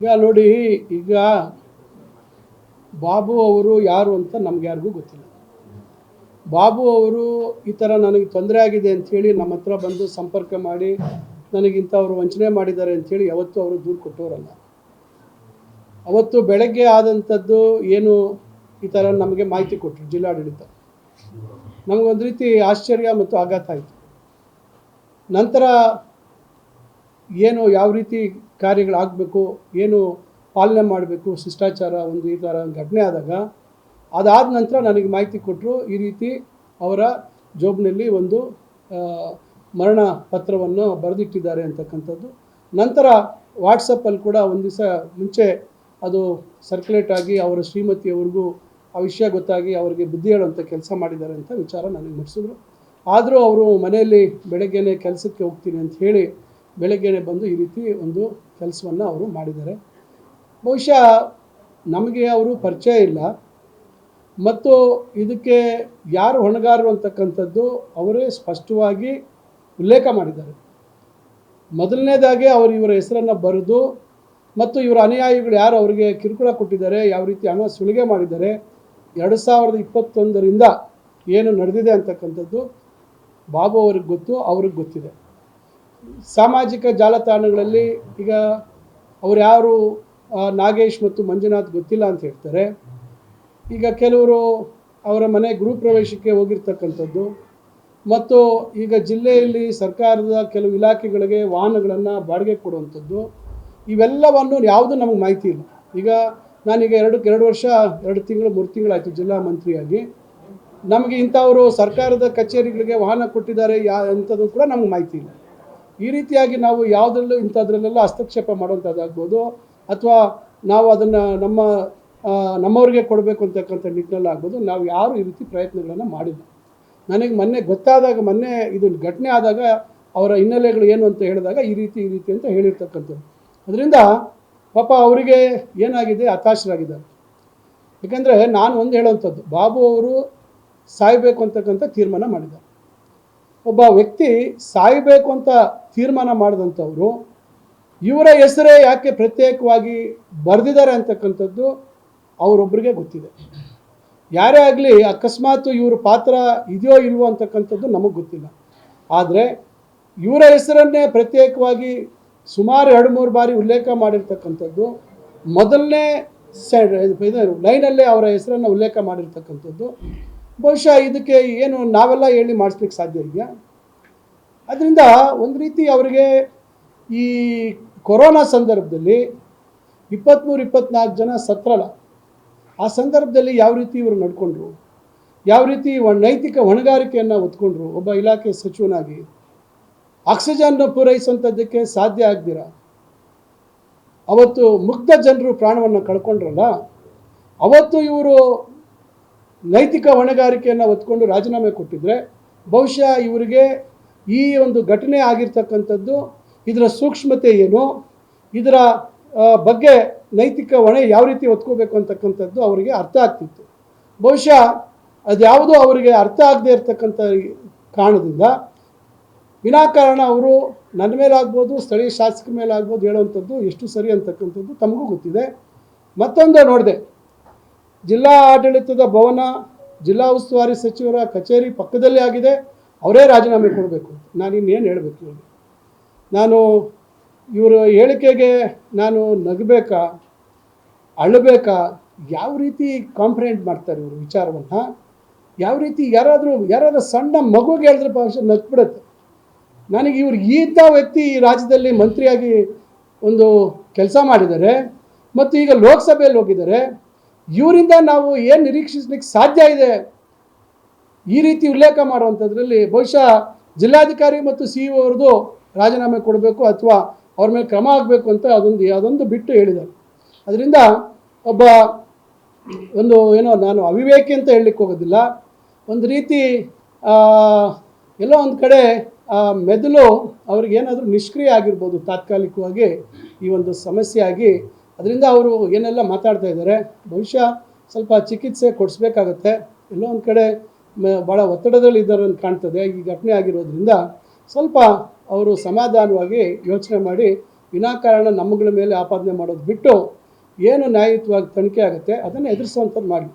ಈಗ ನೋಡಿ, ಈಗ ಬಾಬು ಅವರು ಯಾರು ಅಂತ ನಮ್ಗೆ ಯಾರಿಗೂ ಗೊತ್ತಿಲ್ಲ. ಬಾಬು ಅವರು ಈ ಥರ ನನಗೆ ತೊಂದರೆ ಆಗಿದೆ ಅಂಥೇಳಿ ನಮ್ಮ ಹತ್ರ ಬಂದು ಸಂಪರ್ಕ ಮಾಡಿ ನನಗಿಂಥವ್ರು ವಂಚನೆ ಮಾಡಿದ್ದಾರೆ ಅಂಥೇಳಿ ಯಾವತ್ತೂ ಅವರು ದೂರು ಕೊಟ್ಟವರಲ್ಲ. ಅವತ್ತು ಬೆಳಗ್ಗೆ ಆದಂಥದ್ದು ಏನು ಈ ಥರ ನಮಗೆ ಮಾಹಿತಿ ಕೊಟ್ಟರು ಜಿಲ್ಲಾಡಳಿತ. ನಮಗೊಂದು ರೀತಿ ಆಶ್ಚರ್ಯ ಮತ್ತು ಆಘಾತ ಆಯಿತು. ನಂತರ ಏನು ಯಾವ ರೀತಿ ಕಾರ್ಯಗಳಾಗಬೇಕು, ಏನು ಪಾಲನೆ ಮಾಡಬೇಕು, ಶಿಷ್ಟಾಚಾರ ಒಂದು ಈ ಥರ ಘಟನೆ ಆದಾಗ ಅದಾದ ನಂತರ ನನಗೆ ಮಾಹಿತಿ ಕೊಟ್ಟರು, ಈ ರೀತಿ ಅವರ ಜಾಬ್ನಲ್ಲಿ ಒಂದು ಮರಣ ಪತ್ರವನ್ನು ಬರೆದಿಟ್ಟಿದ್ದಾರೆ ಅಂತಕ್ಕಂಥದ್ದು. ನಂತರ ವಾಟ್ಸಪ್ಪಲ್ಲಿ ಕೂಡ ಒಂದು ದಿವಸ ಮುಂಚೆ ಅದು ಸರ್ಕ್ಯುಲೇಟ್ ಆಗಿ ಅವರ ಶ್ರೀಮತಿಯವ್ರಿಗೂ ಆ ವಿಷಯ ಗೊತ್ತಾಗಿ ಅವರಿಗೆ ಬುದ್ಧಿ ಹೇಳುವಂಥ ಕೆಲಸ ಮಾಡಿದ್ದಾರೆ ಅಂತ ವಿಚಾರ ನನಗೆ ಮುಟ್ಟಿಸಿದ್ರು. ಆದರೂ ಅವರು ಮನೆಯಲ್ಲಿ ಬೆಳಗ್ಗೆನೇ ಕೆಲಸಕ್ಕೆ ಹೋಗ್ತೀನಿ ಅಂತ ಹೇಳಿ ಬೆಳಗ್ಗೆನೇ ಬಂದು ಈ ರೀತಿ ಒಂದು ಕೆಲಸವನ್ನು ಅವರು ಮಾಡಿದ್ದಾರೆ. ಬಹುಶಃ ನಮಗೆ ಅವರು ಪರಿಚಯ ಇಲ್ಲ ಮತ್ತು ಇದಕ್ಕೆ ಯಾರು ಹೊಣೆಗಾರರು ಅಂತಕ್ಕಂಥದ್ದು ಅವರೇ ಸ್ಪಷ್ಟವಾಗಿ ಉಲ್ಲೇಖ ಮಾಡಿದ್ದಾರೆ. ಮೊದಲನೇದಾಗಿ ಅವರು ಇವರ ಹೆಸರನ್ನು ಬರೆದು ಮತ್ತು ಇವರ ಅನುಯಾಯಿಗಳು ಯಾರು ಅವರಿಗೆ ಕಿರುಕುಳ ಕೊಟ್ಟಿದ್ದಾರೆ, ಯಾವ ರೀತಿ ಹಣ ಸುಲಿಗೆ ಮಾಡಿದ್ದಾರೆ, 2021ರಿಂದ ಏನು ನಡೆದಿದೆ ಅಂತಕ್ಕಂಥದ್ದು ಬಾಬು ಅವ್ರಿಗೆ ಗೊತ್ತು, ಅವ್ರಿಗೆ ಗೊತ್ತಿದೆ. ಸಾಮಾಜಿಕ ಜಾಲತಾಣಗಳಲ್ಲಿ ಈಗ ಅವ್ರು ಯಾರು ನಾಗೇಶ್ ಮತ್ತು ಮಂಜುನಾಥ್ ಗೊತ್ತಿಲ್ಲ ಅಂತ ಹೇಳ್ತಾರೆ. ಈಗ ಕೆಲವರು ಅವರ ಮನೆ ಗೃಹ ಪ್ರವೇಶಕ್ಕೆ ಹೋಗಿರ್ತಕ್ಕಂಥದ್ದು ಮತ್ತು ಈಗ ಜಿಲ್ಲೆಯಲ್ಲಿ ಸರ್ಕಾರದ ಕೆಲವು ಇಲಾಖೆಗಳಿಗೆ ವಾಹನಗಳನ್ನು ಬಾಡಿಗೆ ಕೊಡುವಂಥದ್ದು, ಇವೆಲ್ಲವನ್ನು ಯಾವುದೂ ನಮಗೆ ಮಾಹಿತಿ ಇಲ್ಲ. ಈಗ ನಾನೀಗ ಎರಡು ವರ್ಷ 2 ತಿಂಗಳು 3 ತಿಂಗಳಾಯಿತು ಜಿಲ್ಲಾ ಮಂತ್ರಿಯಾಗಿ. ನಮಗೆ ಇಂಥವರು ಸರ್ಕಾರದ ಕಚೇರಿಗಳಿಗೆ ವಾಹನ ಕೊಟ್ಟಿದ್ದಾರೆ ಅಂಥದ್ದು ಕೂಡ ನಮಗೆ ಮಾಹಿತಿ ಇಲ್ಲ. ಈ ರೀತಿಯಾಗಿ ನಾವು ಯಾವುದರಲ್ಲೂ ಇಂಥದ್ರಲ್ಲೆಲ್ಲ ಹಸ್ತಕ್ಷೇಪ ಮಾಡುವಂಥದ್ದಾಗ್ಬೋದು ಅಥವಾ ನಾವು ಅದನ್ನು ನಮ್ಮವ್ರಿಗೆ ಕೊಡಬೇಕು ಅಂತಕ್ಕಂಥ ನಿಟ್ಟಿನಲ್ಲಿ ಆಗ್ಬೋದು. ನಾವು ಯಾರು ಈ ರೀತಿ ಪ್ರಯತ್ನಗಳನ್ನು ಮಾಡಿಲ್ಲ. ನನಗೆ ಮೊನ್ನೆ ಇದು ಘಟನೆ ಆದಾಗ ಅವರ ಹಿನ್ನೆಲೆಗಳು ಏನು ಅಂತ ಹೇಳಿದಾಗ ಈ ರೀತಿ ಅಂತ ಹೇಳಿರ್ತಕ್ಕಂಥದ್ದು. ಅದರಿಂದ ಪಾಪ ಅವರಿಗೆ ಏನಾಗಿದೆ, ಹತಾಶರಾಗಿದ್ದಾರೆ. ಯಾಕೆಂದರೆ ನಾನು ಒಂದು ಹೇಳುವಂಥದ್ದು, ಬಾಬು ಅವರು ಸಾಯಬೇಕು ಅಂತಕ್ಕಂಥ ತೀರ್ಮಾನ ಮಾಡಿದ್ದಾರೆ. ಒಬ್ಬ ವ್ಯಕ್ತಿ ಸಾಯಬೇಕು ಅಂತ ತೀರ್ಮಾನ ಮಾಡಿದಂಥವರು ಇವರ ಹೆಸರೇ ಯಾಕೆ ಪ್ರತ್ಯೇಕವಾಗಿ ಬರೆದಿದ್ದಾರೆ ಅಂತಕ್ಕಂಥದ್ದು ಅವರೊಬ್ಬರಿಗೆ ಗೊತ್ತಿದೆ. ಯಾರೇ ಆಗಲಿ ಅಕಸ್ಮಾತ್ ಇವ್ರ ಪಾತ್ರ ಇದೆಯೋ ಇಲ್ವೋ ಅಂತಕ್ಕಂಥದ್ದು ನಮಗೆ ಗೊತ್ತಿಲ್ಲ. ಆದರೆ ಇವರ ಹೆಸರನ್ನೇ ಪ್ರತ್ಯೇಕವಾಗಿ ಸುಮಾರು 2-3 ಬಾರಿ ಉಲ್ಲೇಖ ಮಾಡಿರ್ತಕ್ಕಂಥದ್ದು, ಮೊದಲನೇ ಲೈನಲ್ಲೇ ಅವರ ಹೆಸರನ್ನು ಉಲ್ಲೇಖ ಮಾಡಿರ್ತಕ್ಕಂಥದ್ದು. ಬಹುಶಃ ಇದಕ್ಕೆ ಏನು ನಾವೆಲ್ಲ ಹೇಳಿ ಮಾಡಿಸ್ಲಿಕ್ಕೆ ಸಾಧ್ಯ ಇದೆಯಾ? ಅದರಿಂದ ಒಂದು ರೀತಿ ಅವರಿಗೆ ಈ ಕೊರೋನಾ ಸಂದರ್ಭದಲ್ಲಿ 23-24 ಜನ ಸತ್ರಲ್ಲ, ಆ ಸಂದರ್ಭದಲ್ಲಿ ಯಾವ ರೀತಿ ಇವರು ನಡ್ಕೊಂಡ್ರು, ಯಾವ ರೀತಿ ನೈತಿಕ ಹೊಣೆಗಾರಿಕೆಯನ್ನು ಹೊತ್ಕೊಂಡ್ರು. ಒಬ್ಬ ಇಲಾಖೆ ಸಚಿವನಾಗಿ ಆಕ್ಸಿಜನ್ ಪೂರೈಸುವಂಥದ್ದಕ್ಕೆ ಸಾಧ್ಯ ಆಗ್ದಿರ ಅವತ್ತು ಮುಗ್ಧ ಜನರು ಪ್ರಾಣವನ್ನು ಕಳ್ಕೊಂಡ್ರಲ್ಲ, ಅವತ್ತು ಇವರು ನೈತಿಕ ಹೊಣೆಗಾರಿಕೆಯನ್ನು ಹೊತ್ಕೊಂಡು ರಾಜೀನಾಮೆ ಕೊಟ್ಟಿದ್ರೆ ಬಹುಶಃ ಇವರಿಗೆ ಈ ಒಂದು ಘಟನೆ ಆಗಿರ್ತಕ್ಕಂಥದ್ದು, ಇದರ ಸೂಕ್ಷ್ಮತೆ ಏನು, ಇದರ ಬಗ್ಗೆ ನೈತಿಕ ಹೊಣೆ ಯಾವ ರೀತಿ ಹೊತ್ಕೋಬೇಕು ಅಂತಕ್ಕಂಥದ್ದು ಅವರಿಗೆ ಅರ್ಥ ಆಗ್ತಿತ್ತು. ಬಹುಶಃ ಅದ್ಯಾವುದೂ ಅವರಿಗೆ ಅರ್ಥ ಆಗದೆ ಇರತಕ್ಕಂಥ ಕಾರಣದಿಂದ ವಿನಾಕಾರಣ ಅವರು ನನ್ನ ಮೇಲಾಗ್ಬೋದು, ಸ್ಥಳೀಯ ಶಾಸಕರ ಮೇಲಾಗ್ಬೋದು ಹೇಳುವಂಥದ್ದು ಎಷ್ಟು ಸರಿ ಅಂತಕ್ಕಂಥದ್ದು ತಮಗೂ ಗೊತ್ತಿದೆ. ಮತ್ತೊಂದು ನೋಡಿದೆ, ಜಿಲ್ಲಾ ಆಡಳಿತದ ಭವನ, ಜಿಲ್ಲಾ ಉಸ್ತುವಾರಿ ಸಚಿವರ ಕಚೇರಿ ಪಕ್ಕದಲ್ಲೇ ಆಗಿದೆ, ಅವರೇ ರಾಜೀನಾಮೆ ಕೊಡಬೇಕು. ನಾನು ಇನ್ನೇನು ಹೇಳಬೇಕು ಹೇಳಿ? ನಾನು ಇವರ ಹೇಳಿಕೆಗೆ ನಾನು ನಗಬೇಕಾ, ಅಳಬೇಕಾ? ಯಾವ ರೀತಿ ಕಾಂಪ್ರಿಹೆಂಡ್ ಮಾಡ್ತಾರೆ ಇವರು ವಿಚಾರವನ್ನು? ಯಾವ ರೀತಿ ಯಾರಾದರೂ ಸಣ್ಣ ಮಗುಗೆ ಹೇಳಿದ್ರೆ ಬಹುಶಃ ನಗ್ಬಿಡುತ್ತೆ. ನನಗೆ ಇವರು ಇಂಥ ವ್ಯಕ್ತಿ ಈ ರಾಜ್ಯದಲ್ಲಿ ಮಂತ್ರಿಯಾಗಿ ಒಂದು ಕೆಲಸ ಮಾಡಿದ್ದಾರೆ ಮತ್ತು ಈಗ ಲೋಕಸಭೆಯಲ್ಲಿ ಹೋಗಿದ್ದಾರೆ. ಇವರಿಂದ ನಾವು ಏನು ನಿರೀಕ್ಷಿಸಲಿಕ್ಕೆ ಸಾಧ್ಯ ಇದೆ? ಈ ರೀತಿ ಉಲ್ಲೇಖ ಮಾಡುವಂಥದ್ರಲ್ಲಿ ಬಹುಶಃ ಜಿಲ್ಲಾಧಿಕಾರಿ ಮತ್ತು CEO ಅವ್ರದ್ದು ರಾಜೀನಾಮೆ ಕೊಡಬೇಕು ಅಥವಾ ಅವ್ರ ಮೇಲೆ ಕ್ರಮ ಆಗಬೇಕು ಅಂತ ಅದೊಂದು ಬಿಟ್ಟು ಹೇಳಿದ್ದಾರೆ. ಅದರಿಂದ ಏನೋ ನಾನು ಅವಿವೇಕಿ ಅಂತ ಹೇಳಲಿಕ್ಕೆ ಹೋಗೋದಿಲ್ಲ, ಒಂದು ರೀತಿ ಎಲ್ಲೋ ಒಂದು ಕಡೆ ಮೆದುಳು ಅವ್ರಿಗೇನಾದರೂ ನಿಷ್ಕ್ರಿಯ ಆಗಿರ್ಬೋದು ತಾತ್ಕಾಲಿಕವಾಗಿ ಈ ಒಂದು ಸಮಸ್ಯೆ ಆಗಿ. ಅದರಿಂದ ಅವರು ಏನೆಲ್ಲ ಮಾತಾಡ್ತಾ ಇದ್ದಾರೆ, ಬಹುಶಃ ಸ್ವಲ್ಪ ಚಿಕಿತ್ಸೆ ಕೊಡಿಸ್ಬೇಕಾಗತ್ತೆ. ಎಲ್ಲೋ ಒಂದು ಕಡೆ ಭಾಳ ಒತ್ತಡದಲ್ಲಿ ಇದ್ದಾರೆ ಅಂತ ಕಾಣ್ತದೆ ಈ ಘಟನೆ ಆಗಿರೋದ್ರಿಂದ. ಸ್ವಲ್ಪ ಅವರು ಸಮಾಧಾನವಾಗಿ ಯೋಚನೆ ಮಾಡಿ ವಿನಾಕಾರಣ ನಮ್ಮಗಳ ಮೇಲೆ ಆಪಾದನೆ ಮಾಡೋದು ಬಿಟ್ಟು ಏನು ನ್ಯಾಯಯುತವಾಗಿ ತನಿಖೆ ಆಗುತ್ತೆ ಅದನ್ನು ಎದುರಿಸುವಂಥದ್ದು ಮಾಡಿ.